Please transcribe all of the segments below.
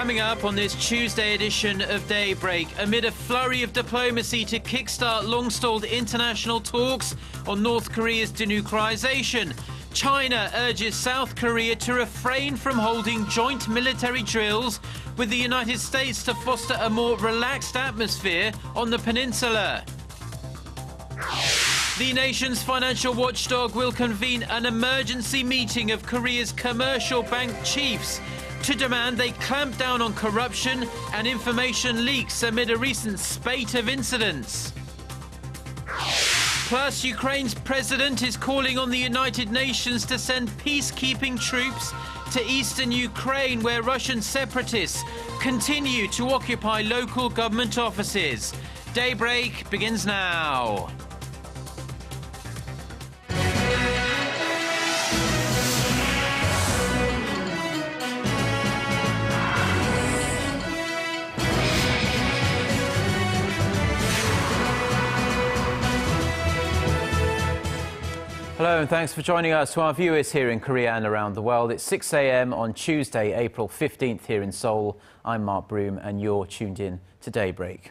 Coming up on this Tuesday edition of Daybreak, amid a flurry of diplomacy to kickstart long-stalled international talks on North Korea's denuclearization, China urges South Korea to refrain from holding joint military drills with the United States to foster a more relaxed atmosphere on the peninsula. The nation's financial watchdog will convene an emergency meeting of Korea's commercial bank chiefs to demand they clamp down on corruption and information leaks amid a recent spate of incidents. Plus, Ukraine's president is calling on the United Nations to send peacekeeping troops to eastern Ukraine, where Russian separatists continue to occupy local government offices. Daybreak begins now. Hello and thanks for joining us. To our viewers here in Korea and around the world, it's 6 a.m. on Tuesday, April 15th here in Seoul. I'm Mark Broom and you're tuned in to Daybreak.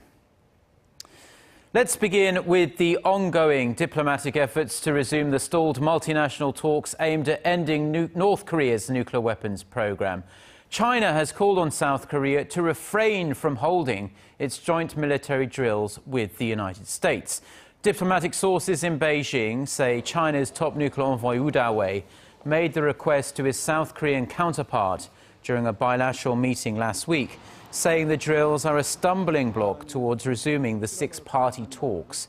Let's begin with the ongoing diplomatic efforts to resume the stalled multinational talks aimed at ending North Korea's nuclear weapons program. China has called on South Korea to refrain from holding its joint military drills with the United States. Diplomatic sources in Beijing say China's top nuclear envoy Wu Dawei made the request to his South Korean counterpart during a bilateral meeting last week, saying the drills are a stumbling block towards resuming the six-party talks.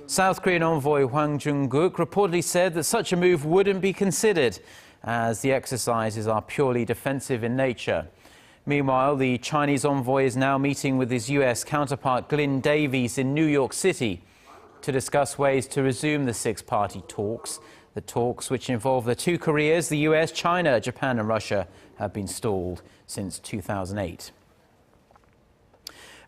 South Korean envoy Hwang Joon-guk reportedly said that such a move wouldn't be considered, as the exercises are purely defensive in nature. Meanwhile, the Chinese envoy is now meeting with his US counterpart Glyn Davis in New York City to discuss ways to resume the six-party talks. The talks, which involve the two Koreas, the US, China, Japan and Russia, have been stalled since 2008.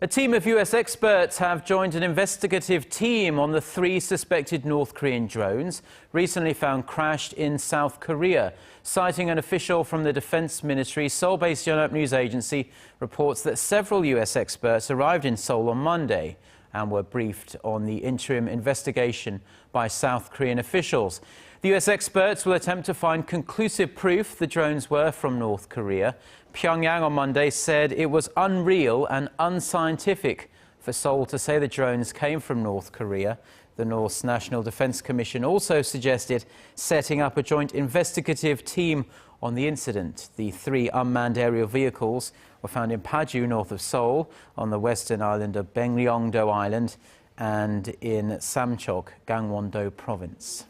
A team of US experts have joined an investigative team on the three suspected North Korean drones recently found crashed in South Korea. Citing an official from the Defense Ministry, Seoul-based Yonhap News Agency reports that several US experts arrived in Seoul on Monday and were briefed on the interim investigation by South Korean officials. The US experts will attempt to find conclusive proof the drones were from North Korea. Pyongyang on Monday said it was unreal and unscientific for Seoul to say the drones came from North Korea. The North's National Defense Commission also suggested setting up a joint investigative team on the incident. The three unmanned aerial vehicles were found in Paju, north of Seoul, on the western island of Benryongdo Island, and in Samcheok, Gangwon-do province.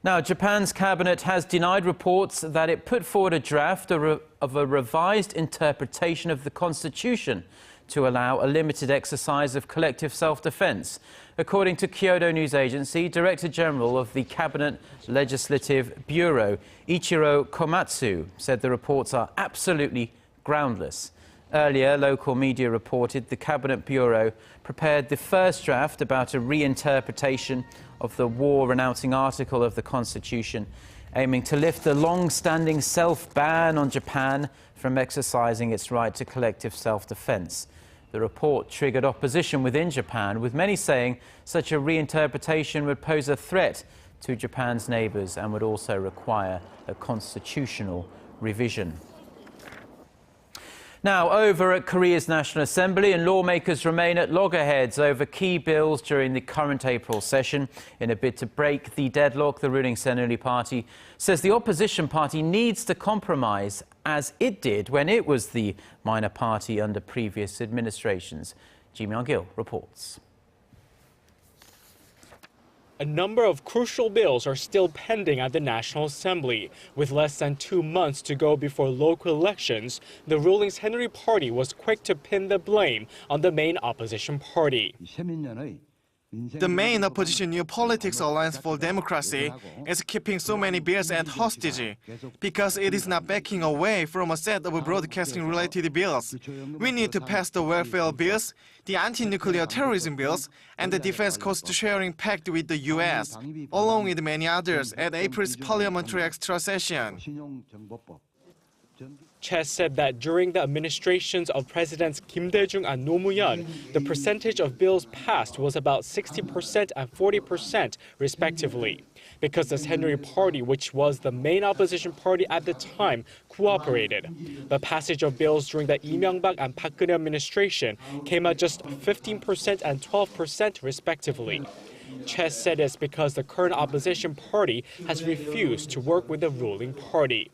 Now, Japan's cabinet has denied reports that it put forward a draft of a revised interpretation of the constitution to allow a limited exercise of collective self-defense. According to Kyodo News Agency, Director General of the Cabinet Legislative Bureau, Ichiro Komatsu, said the reports are absolutely groundless. Earlier, local media reported the Cabinet Bureau prepared the first draft about a reinterpretation of the war-renouncing article of the Constitution, aiming to lift the long-standing self-ban on Japan from exercising its right to collective self-defense. The report triggered opposition within Japan, with many saying such a reinterpretation would pose a threat to Japan's neighbours and would also require a constitutional revision. Now, over at Korea's National Assembly, and lawmakers remain at loggerheads over key bills during the current April session. In a bid to break the deadlock, the ruling Saenuri Party says the opposition party needs to compromise, as it did when it was the minor party under previous administrations. Ji Myung-gil reports. A number of crucial bills are still pending at the National Assembly. With less than 2 months to go before local elections, the ruling Saenuri Party was quick to pin the blame on the main opposition party. The main opposition New Politics Alliance for Democracy is keeping so many bills at hostage because it is not backing away from a set of broadcasting-related bills. We need to pass the welfare bills, the anti-nuclear terrorism bills, and the defense cost-sharing pact with the U.S., along with many others at April's parliamentary extra session. Che said that during the administrations of Presidents Kim Dae-jung and Roh Moo-hyun, the percentage of bills passed was about 60% and 40%, respectively. Because the Saenuri Party, which was the main opposition party at the time, cooperated. The passage of bills during the Lee Myung-bak and Park Geun-hye administration came at just 15% and 12%, respectively. Che said it's because the current opposition party has refused to work with the ruling party.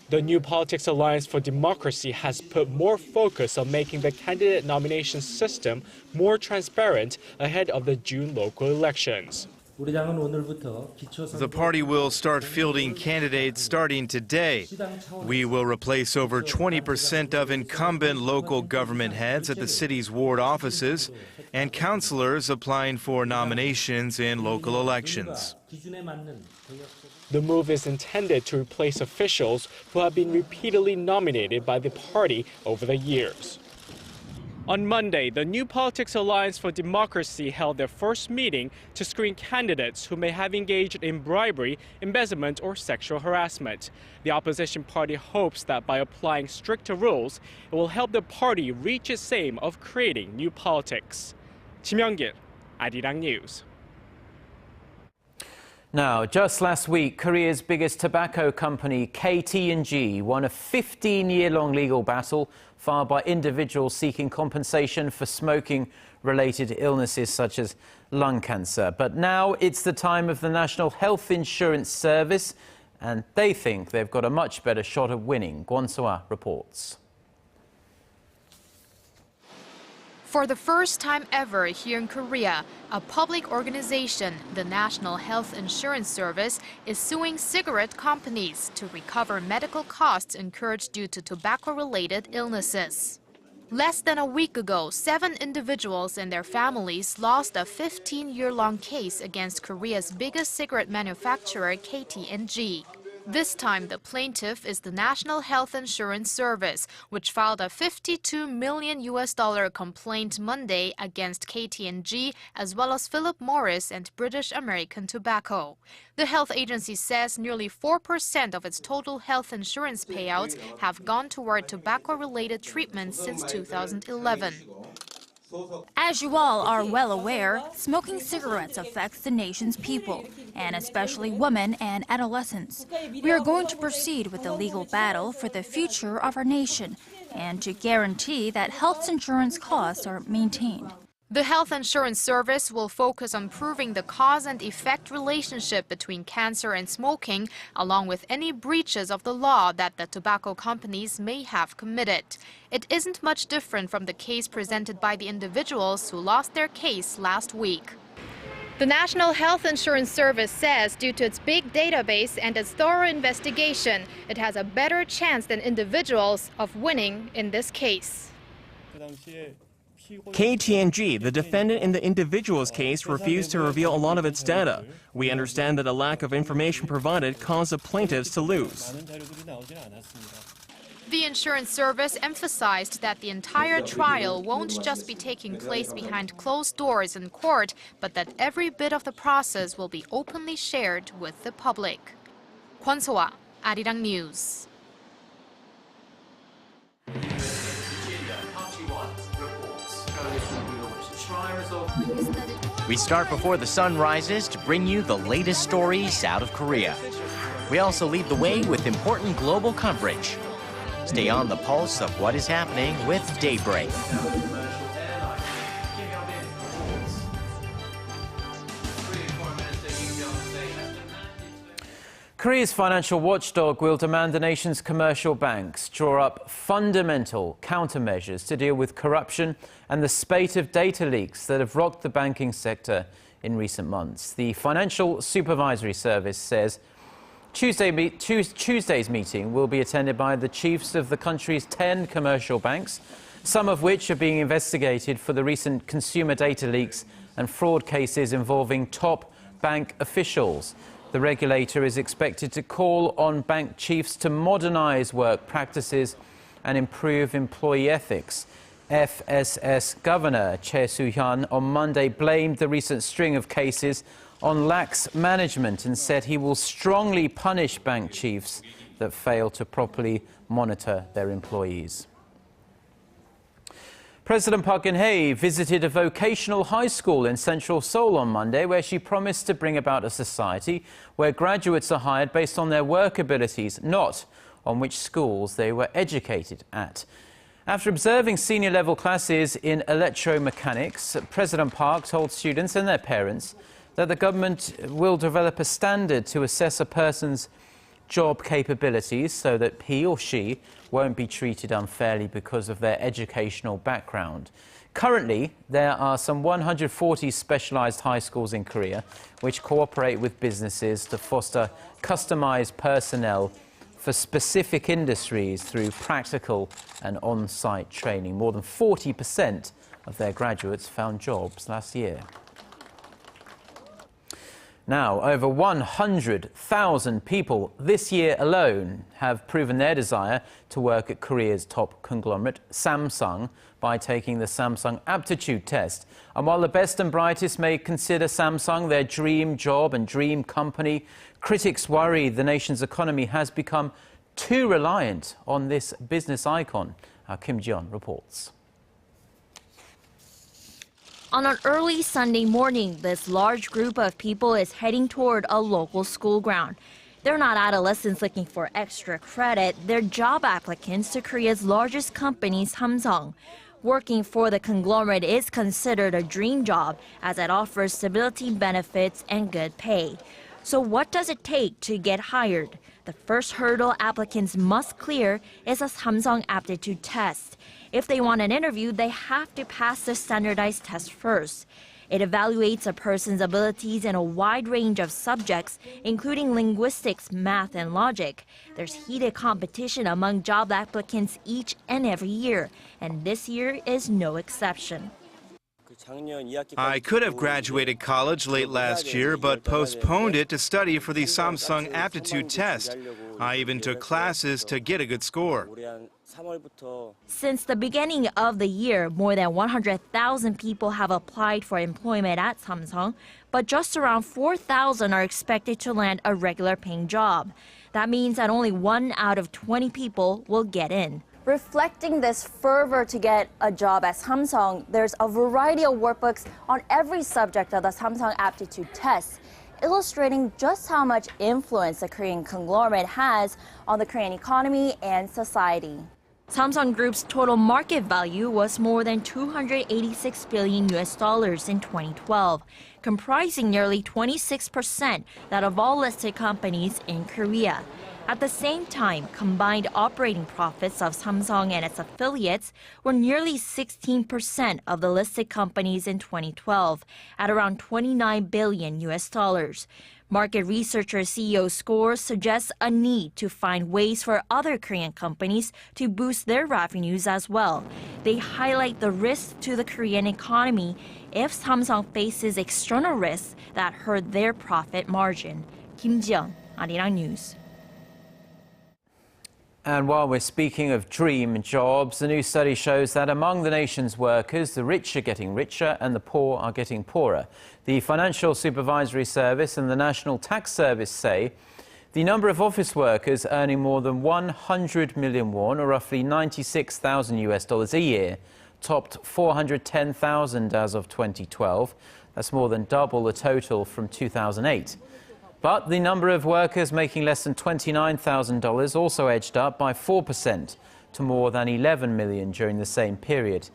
The New Politics Alliance for Democracy has put more focus on making the candidate nomination system more transparent ahead of the June local elections. The party will start fielding candidates starting today. We will replace over 20% of incumbent local government heads at the city's ward offices and councillors applying for nominations in local elections. The move is intended to replace officials who have been repeatedly nominated by the party over the years. On Monday, the New Politics Alliance for Democracy held their first meeting to screen candidates who may have engaged in bribery, embezzlement, or sexual harassment. The opposition party hopes that by applying stricter rules, it will help the party reach its aim of creating new politics. Kim Young-gil, Arirang News. Now, just last week, Korea's biggest tobacco company, KT&G, won a 15-year-long legal battle filed by individuals seeking compensation for smoking-related illnesses such as lung cancer. But now it's the time of the National Health Insurance Service, and they think they've got a much better shot of winning. Kwon So-ah reports. For the first time ever here in Korea, a public organization, the National Health Insurance Service, is suing cigarette companies to recover medical costs incurred due to tobacco-related illnesses. Less than a week ago, 7 individuals and their families lost a 15-year-long case against Korea's biggest cigarette manufacturer, KT&G. This time, the plaintiff is the National Health Insurance Service, which filed a $52 million complaint Monday against KT&G, as well as Philip Morris and British American Tobacco. The health agency says nearly 4% of its total health insurance payouts have gone toward tobacco-related treatments since 2011. As you all are well aware, smoking cigarettes affects the nation's people, and especially women and adolescents. We are going to proceed with the legal battle for the future of our nation and to guarantee that health insurance costs are maintained. The Health Insurance Service will focus on proving the cause and effect relationship between cancer and smoking, along with any breaches of the law that the tobacco companies may have committed. It isn't much different from the case presented by the individuals who lost their case last week. The National Health Insurance Service says due to its big database and its thorough investigation, it has a better chance than individuals of winning in this case. KT&G, the defendant in the individual's case, refused to reveal a lot of its data. We understand that a lack of information provided caused the plaintiffs to lose. The insurance service emphasized that the entire trial won't just be taking place behind closed doors in court, but that every bit of the process will be openly shared with the public. Kwon So-ah, Arirang News. We start before the sun rises to bring you the latest stories out of Korea. We also lead the way with important global coverage. Stay on the pulse of what is happening with Daybreak. Korea's financial watchdog will demand the nation's commercial banks draw up fundamental countermeasures to deal with corruption and the spate of data leaks that have rocked the banking sector in recent months. The Financial Supervisory Service says Tuesday's meeting will be attended by the chiefs of the country's 10 commercial banks, some of which are being investigated for the recent consumer data leaks and fraud cases involving top bank officials. The regulator is expected to call on bank chiefs to modernize work practices and improve employee ethics. FSS Governor Choi Soo-hyun on Monday blamed the recent string of cases on lax management and said he will strongly punish bank chiefs that fail to properly monitor their employees. President Park Geun-hye visited a vocational high school in central Seoul on Monday, where she promised to bring about a society where graduates are hired based on their work abilities, not on which schools they were educated at. After observing senior-level classes in electromechanics, President Park told students and their parents that the government will develop a standard to assess a person's job capabilities so that he or she won't be treated unfairly because of their educational background. Currently, there are some 140 specialized high schools in Korea which cooperate with businesses to foster customized personnel for specific industries through practical and on-site training. More than 40% of their graduates found jobs last year. Now, over 100,000 people this year alone have proven their desire to work at Korea's top conglomerate, Samsung, by taking the Samsung aptitude test. And while the best and brightest may consider Samsung their dream job and dream company, critics worry the nation's economy has become too reliant on this business icon. Our Kim Ji-yeon reports. On an early Sunday morning, this large group of people is heading toward a local school ground. They're not adolescents looking for extra credit. They're job applicants to Korea's largest company, Samsung. Working for the conglomerate is considered a dream job, as it offers stability, benefits, and good pay. So what does it take to get hired? The first hurdle applicants must clear is a Samsung aptitude test. If they want an interview, they have to pass the standardized test first. It evaluates a person's abilities in a wide range of subjects, including linguistics, math, and logic. There's heated competition among job applicants each and every year, and this year is no exception. I could have graduated college late last year, but postponed it to study for the Samsung aptitude test. I even took classes to get a good score. Since the beginning of the year, more than 100,000 people have applied for employment at Samsung, but just around 4,000 are expected to land a regular paying job. That means that only 1 out of 20 people will get in. Reflecting this fervor to get a job at Samsung, there's a variety of workbooks on every subject of the Samsung aptitude test, illustrating just how much influence the Korean conglomerate has on the Korean economy and society. Samsung Group's total market value was more than $286 billion in 2012, comprising nearly 26% that of all listed companies in Korea. At the same time, combined operating profits of Samsung and its affiliates were nearly 16% of the listed companies in 2012, at around $29 billion. Market researcher CEO Scores suggests a need to find ways for other Korean companies to boost their revenues as well. They highlight the risks to the Korean economy if Samsung faces external risks that hurt their profit margin. Kim Ji-yeon, Arirang News. And while we're speaking of dream jobs, the new study shows that among the nation's workers, the rich are getting richer and the poor are getting poorer. The Financial Supervisory Service and the National Tax Service say the number of office workers earning more than 100 million won, or roughly $96,000 a year, topped 410,000 as of 2012. That's more than double the total from 2008. But the number of workers making less than $29,000 also edged up by 4% to more than 11 million during the same period.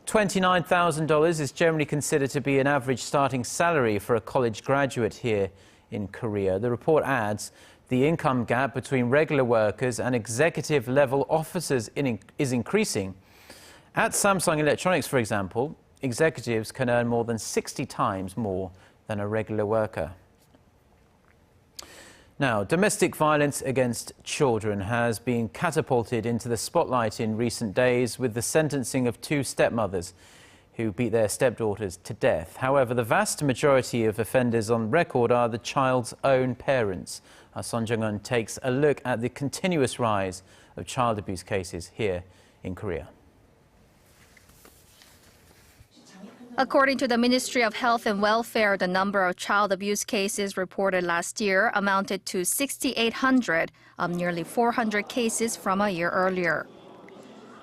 $29,000 is generally considered to be an average starting salary for a college graduate here in Korea. The report adds the income gap between regular workers and executive-level officers is increasing. At Samsung Electronics, for example, executives can earn more than 60 times more than a regular worker. Now, domestic violence against children has been catapulted into the spotlight in recent days with the sentencing of 2 stepmothers who beat their stepdaughters to death. However, the vast majority of offenders on record are the child's own parents. Our Son Jung-un takes a look at the continuous rise of child abuse cases here in Korea. According to the Ministry of Health and Welfare, the number of child abuse cases reported last year amounted to 6,800, up nearly 400 cases from a year earlier.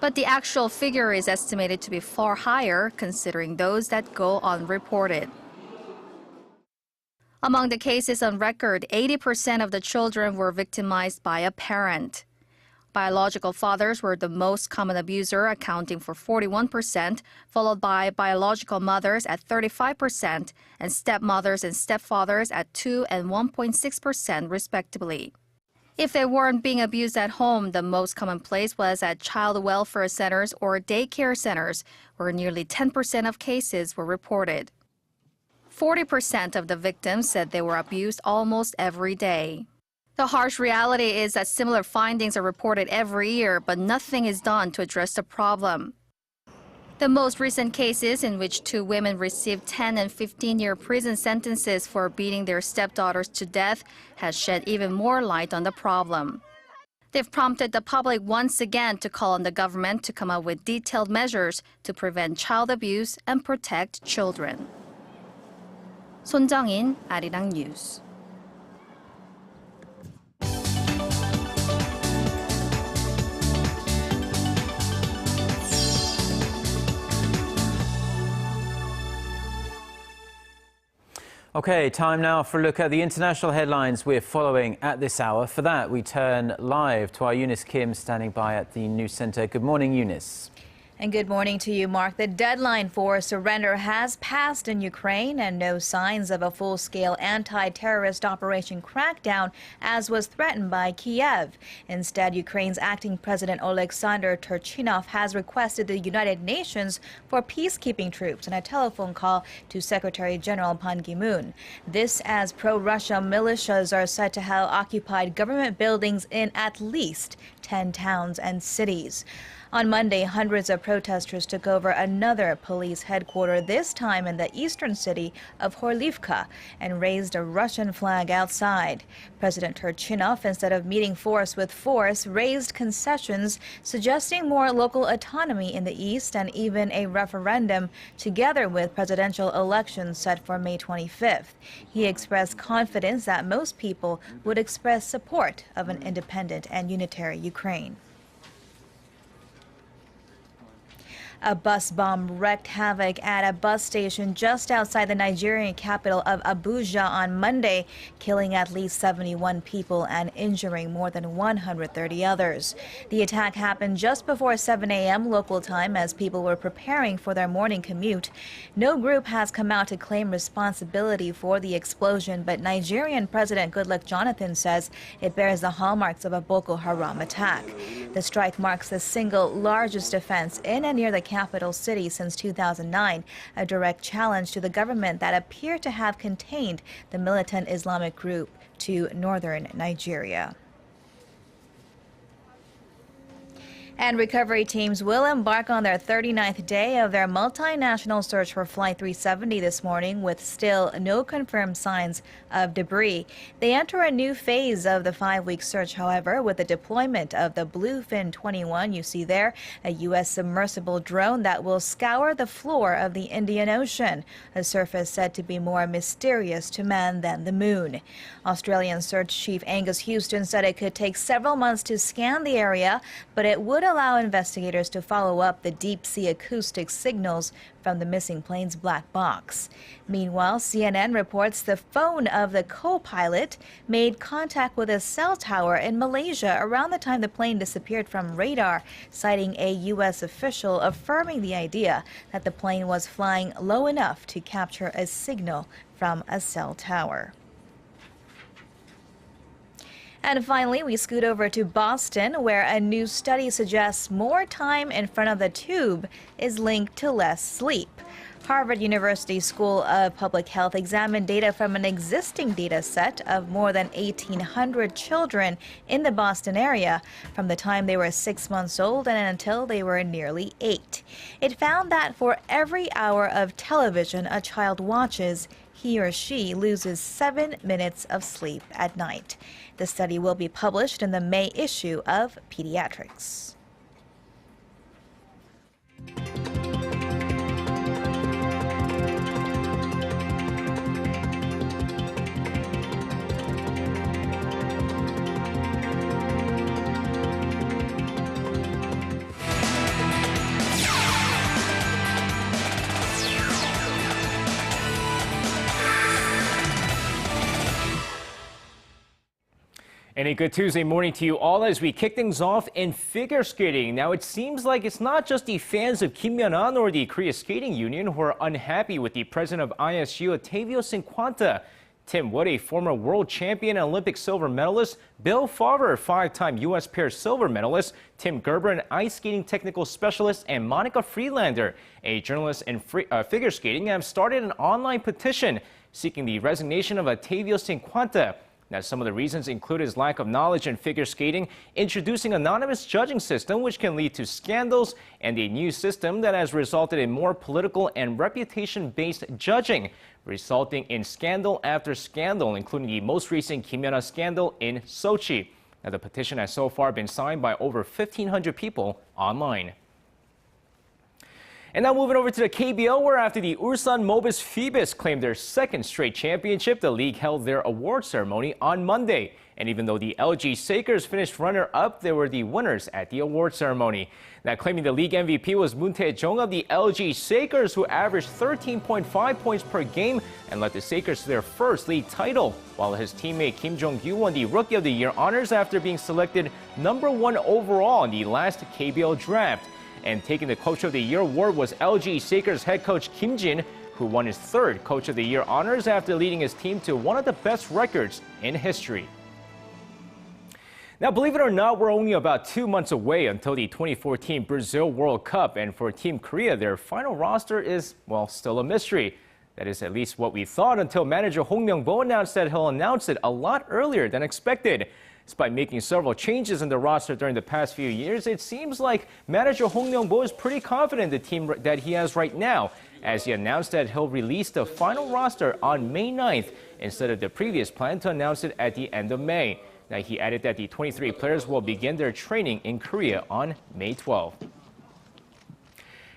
But the actual figure is estimated to be far higher, considering those that go unreported. Among the cases on record, 80% of the children were victimized by a parent. Biological fathers were the most common abuser, accounting for 41%, followed by biological mothers at 35%, and stepmothers and stepfathers at 2% and 1.6% respectively. If they weren't being abused at home, the most common place was at child welfare centers or daycare centers, where nearly 10% of cases were reported. 40% of the victims said they were abused almost every day. The harsh reality is that similar findings are reported every year, but nothing is done to address the problem. The most recent cases, in which 2 women received 10 and 15-year prison sentences for beating their stepdaughters to death, has shed even more light on the problem. They've prompted the public once again to call on the government to come up with detailed measures to prevent child abuse and protect children. 손정인, Arirang News. Okay, time now for a look at the international headlines we're following at this hour. For that, we turn live to our Eunice Kim standing by at the news center. Good morning, Eunice. And good morning to you, Mark. The deadline for surrender has passed in Ukraine, and no signs of a full-scale anti-terrorist operation crackdown, as was threatened by Kiev. Instead, Ukraine's acting president Oleksandr Turchinov has requested the United Nations for peacekeeping troops in a telephone call to Secretary General Ban Ki-moon. This as pro-Russia militias are said to have occupied government buildings in at least 10 towns and cities. On Monday, hundreds of protesters took over another police headquarters, this time in the eastern city of Horlivka, and raised a Russian flag outside. President Turchinov, instead of meeting force with force, raised concessions, suggesting more local autonomy in the east and even a referendum, together with presidential elections set for May 25th. He expressed confidence that most people would express support of an independent and unitary Ukraine. A bus bomb wreaked havoc at a bus station just outside the Nigerian capital of Abuja on Monday, killing at least 71 people and injuring more than 130 others. The attack happened just before 7 a.m. local time as people were preparing for their morning commute. No group has come out to claim responsibility for the explosion, but Nigerian President Goodluck Jonathan says it bears the hallmarks of a Boko Haram attack. The strike marks the single largest offense in and near the capital city since 2009, a direct challenge to the government that appeared to have contained the militant Islamic group to northern Nigeria. And recovery teams will embark on their 39th day of their multinational search for Flight 370 this morning, with still no confirmed signs of debris. They enter a new phase of the 5-week search, however, with the deployment of the Bluefin 21 you see there, a U.S. submersible drone that will scour the floor of the Indian Ocean, a surface said to be more mysterious to man than the moon. Australian Search Chief Angus Houston said it could take several months to scan the area, but it would allow investigators to follow up the deep-sea acoustic signals from the missing plane's black box. Meanwhile, CNN reports the phone of the co-pilot made contact with a cell tower in Malaysia around the time the plane disappeared from radar, citing a U.S. official affirming the idea that the plane was flying low enough to capture a signal from a cell tower. And finally, we scoot over to Boston, where a new study suggests more time in front of the tube is linked to less sleep. Harvard University School of Public Health examined data from an existing data set of more than 1,800 children in the Boston area from the time they were 6 months old and until they were nearly 8. It found that for every hour of television a child watches, he or she loses 7 minutes of sleep at night. The study will be published in the May issue of And a good Tuesday morning to you all as we kick things off in figure skating. Now, it seems like it's not just the fans of Kim Yeon-an or the Korea Skating Union who are unhappy with the president of ISU, Otavio Cinquanta. Tim Wood, a former world champion and Olympic silver medalist, Bill Farver, five-time U.S. pair silver medalist, Tim Gerber, an ice skating technical specialist, and Monica Friedlander, a journalist in figure skating, have started an online petition seeking the resignation of Otavio Cinquanta. Now, some of the reasons include his lack of knowledge in figure skating, introducing anonymous judging system which can lead to scandals, and a new system that has resulted in more political and reputation-based judging, resulting in scandal after scandal, including the most recent Kim Yeon-an scandal in Sochi. Now, the petition has so far been signed by over 1,500 people online. And now moving over to the KBO, where after the Ulsan Mobis Phoebus claimed their second straight championship, the league held their award ceremony on Monday. And even though the LG Sakers finished runner-up, they were the winners at the award ceremony. Now, claiming the league MVP was Moon Tae-jong of the LG Sakers, who averaged 13.5 points per game and led the Sakers to their first league title, while his teammate Kim Jong-gyu won the Rookie of the Year honors after being selected #1 overall in the last KBO draft. And taking the Coach of the Year award was LG Sakers head coach Kim Jin, who won his third Coach of the Year honors after leading his team to one of the best records in history. Now, believe it or not, we're only about 2 months away until the 2014 Brazil World Cup, and for Team Korea, their final roster is, well, still a mystery. That is at least what we thought until manager Hong Myung-bo announced that he'll announce it a lot earlier than expected. Despite making several changes in the roster during the past few years, it seems like manager Hong Myung-bo is pretty confident in the team that he has right now, as he announced that he'll release the final roster on May 9th instead of the previous plan to announce it at the end of May. Now, he added that the 23 players will begin their training in Korea on May 12th.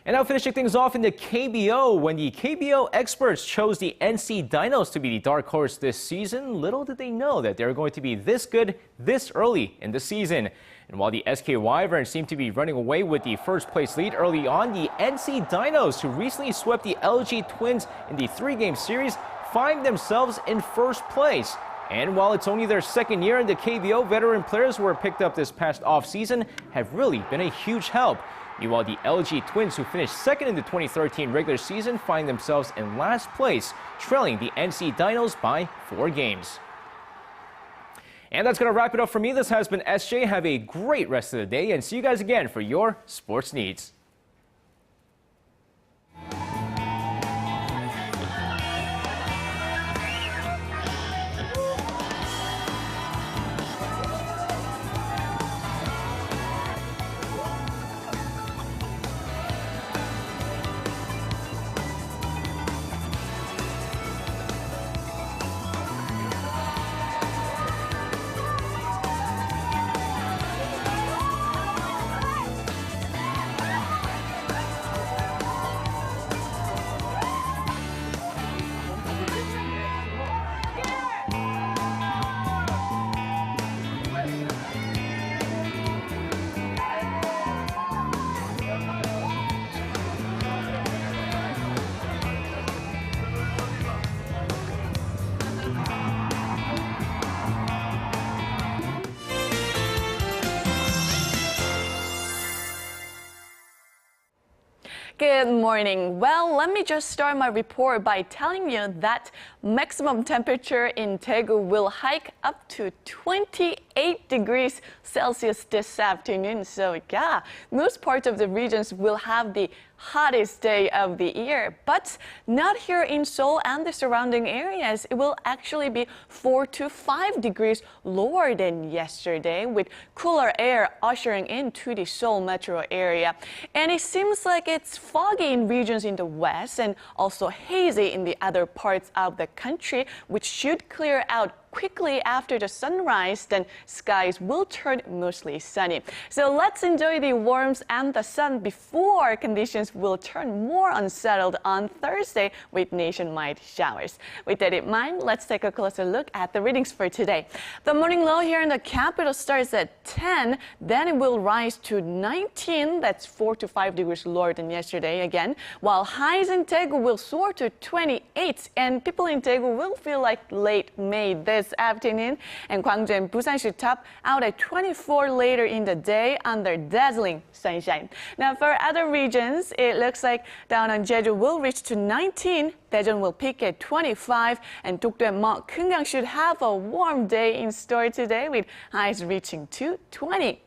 And now finishing things off in the KBO, when the KBO experts chose the NC Dinos to be the dark horse this season, little did they know that they were going to be this good this early in the season. And while the SK Wyverns seemed to be running away with the first place lead early on, the NC Dinos, who recently swept the LG Twins in the 3-game series, find themselves in first place. And while it's only their second year in the KBO, veteran players who were picked up this past offseason have really been a huge help. Meanwhile, the LG Twins, who finished second in the 2013 regular season, find themselves in last place, trailing the NC Dinos by 4 games. And that's going to wrap it up for me. This has been SJ. Have a great rest of the day, and see you guys again for your sports needs. Good morning. Well, let me just start my report by telling you that maximum temperature in Daegu will hike up to 28 degrees Celsius this afternoon. So yeah, most parts of the regions will have the hottest day of the year, but not here in Seoul and the surrounding areas. It will actually be 4 to 5 degrees lower than yesterday, with cooler air ushering into the Seoul metro area. And it seems like it's foggy in regions in the west and also hazy in the other parts of the country, which should clear out quickly after the sunrise. Then skies will turn mostly sunny. So let's enjoy the warmth and the sun before conditions will turn more unsettled on Thursday with nationwide showers. With that in mind, let's take a closer look at the readings for today. The morning low here in the capital starts at 10, then it will rise to 19. That's 4 to 5 degrees lower than yesterday again, while highs in Daegu will soar to 28, and people in Daegu will feel like late May this this afternoon, and Gwangju and Busan should top out at 24 later in the day under dazzling sunshine. Now, for other regions, it looks like down on Jeju will reach to 19. Daejeon will peak at 25, and Dokdo and Gyeongsang should have a warm day in store today with highs reaching to 20.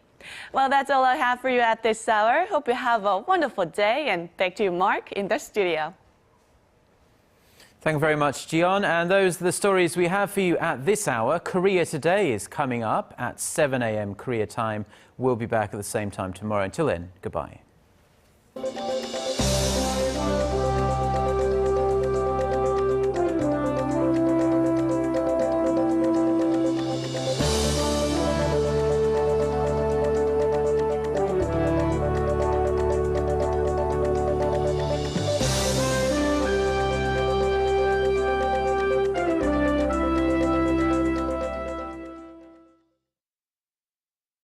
Well, that's all I have for you at this hour. Hope you have a wonderful day, and back to you, Mark, in the studio. Thank you very much, Jiyeon. And those are the stories we have for you at this hour. Korea Today is coming up at 7 a.m. Korea time. We'll be back at the same time tomorrow. Until then, goodbye.